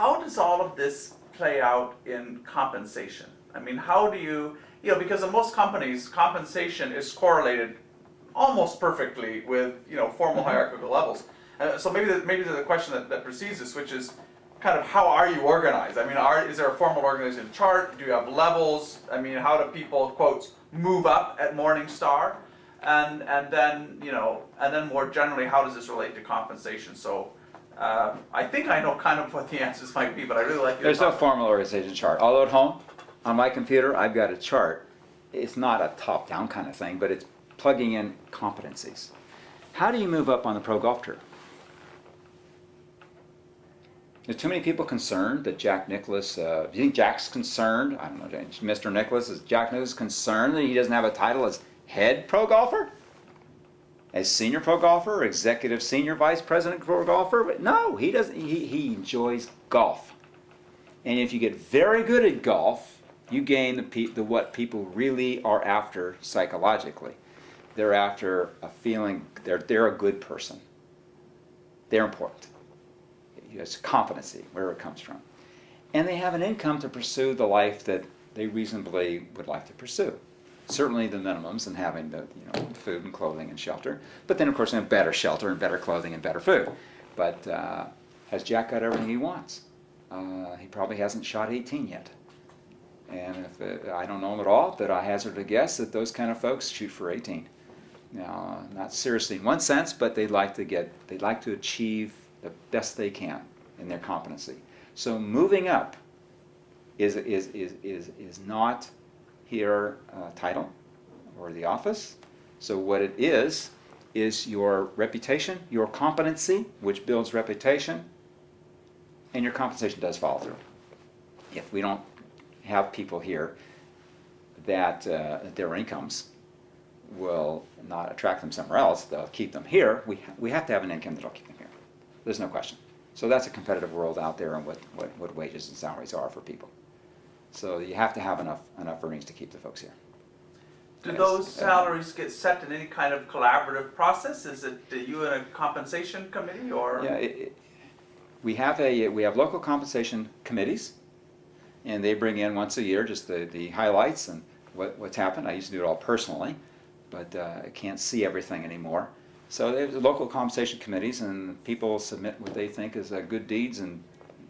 how does all of this play out in compensation? I mean, how do you, because in most companies, compensation is correlated almost perfectly with, formal hierarchical levels. So maybe there's a question that precedes this, which is kind of how are you organized? I mean, is there a formal organization chart? Do you have levels? I mean, how do people, quotes, move up at Morningstar? And then more generally, how does this relate to compensation? So I think I know kind of what the answers might be, but I really like you to There's no talk. formal organization chart. Although at home, on my computer, I've got a chart. It's not a top-down kind of thing, but it's plugging in competencies. How do you move up on the pro golf tour? There's too many people concerned that Jack Nicklaus, do you think Jack's concerned? I don't know, Mr. Nicklaus, is Jack Nicklaus concerned that he doesn't have a title as head pro golfer? As senior pro golfer, executive senior vice president pro golfer? But no, he doesn't. He enjoys golf. And if you get very good at golf, you gain the what people really are after psychologically. They're after a feeling they're a good person. They're important. It's competency, wherever it comes from. And they have an income to pursue the life that they reasonably would like to pursue. Certainly the minimums and having the food and clothing and shelter. But then of course they have better shelter and better clothing and better food. But has Jack got everything he wants? He probably hasn't shot 18 yet. And if I don't know him at all, but I hazard a guess that those kind of folks shoot for 18. Now, not seriously in one sense, but they'd like to achieve the best they can in their competency. So moving up is not here title or the office. So what it is your reputation, your competency, which builds reputation, and your compensation does follow through. If we don't have people here that their incomes will not attract them somewhere else, they'll keep them here, we have to have an income that'll keep them here. There's no question. So that's a competitive world out there and what wages and salaries are for people. So you have to have enough earnings to keep the folks here. Do those salaries get set in any kind of collaborative process? Is it you and a compensation committee, or? Yeah, we have local compensation committees, and they bring in once a year just the highlights and what's happened. I used to do it all personally, but I can't see everything anymore. So there's local compensation committees, and people submit what they think is good deeds and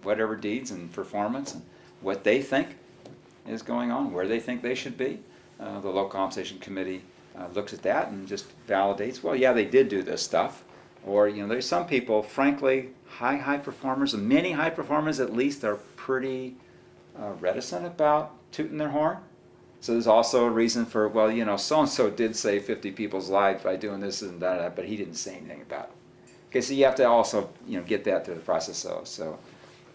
whatever deeds and performance and what they think is going on, where they think they should be. The local compensation committee looks at that and just validates, well, yeah, they did do this stuff. Or, there's some people, frankly, high performers, and many high performers at least are pretty reticent about tooting their horn. So there's also a reason for, well, so-and-so did save 50 people's lives by doing this and that, but he didn't say anything about it. Okay, so you have to also, get that through the process so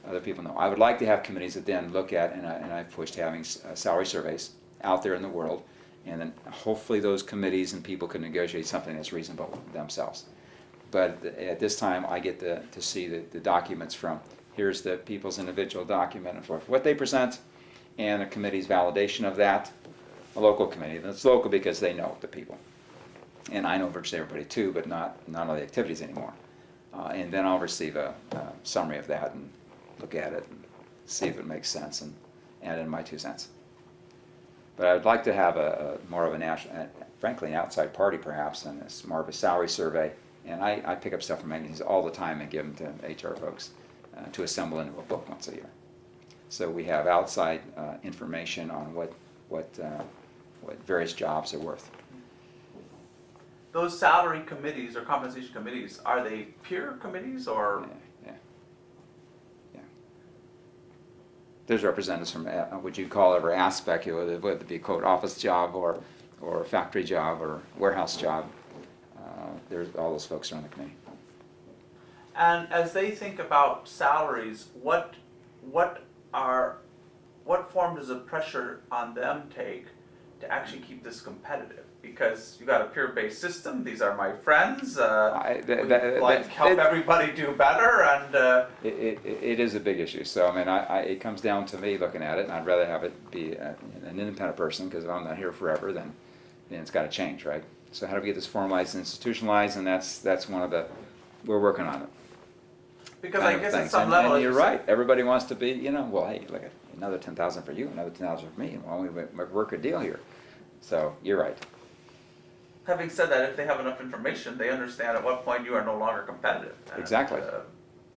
other people know. I would like to have committees that then look at, and I've pushed having salary surveys out there in the world, and then hopefully those committees and people can negotiate something that's reasonable themselves. But at this time, I get to see the documents from, here's the people's individual document and for what they present, and the committee's validation of that, a local committee. That's local because they know the people. And I know virtually everybody too, but not all the activities anymore. And then I'll receive a summary of that and look at it and see if it makes sense and add in my 2 cents. But I'd like to have more of a national, frankly, an outside party perhaps, and it's more of a salary survey. And I pick up stuff from magazines all the time and give them to HR folks to assemble into a book once a year. So we have outside information on what various jobs are worth. Those salary committees or compensation committees, are they peer committees or? Yeah. There's representatives from what you'd call every aspect, whether it be quote office job or factory job or warehouse job. There's all those folks are on the committee. And as they think about salaries, what form does the pressure on them take to actually keep this competitive? Because you got a peer-based system. These are my friends. Help everybody do better, and it is a big issue. So I mean, it comes down to me looking at it, and I'd rather have it be an independent person, because if I'm not here forever, then it's got to change, right? So how do we get this formalized and institutionalized? And that's one of we're working on it. Because kind I of guess things. at some And- level, and you're it's- right. Everybody wants to be, well, hey, look at another 10,000 for you, another 10,000 for me. Why don't we work a deal here? So you're right. Having said that, if they have enough information, they understand at what point you are no longer competitive. And, Exactly.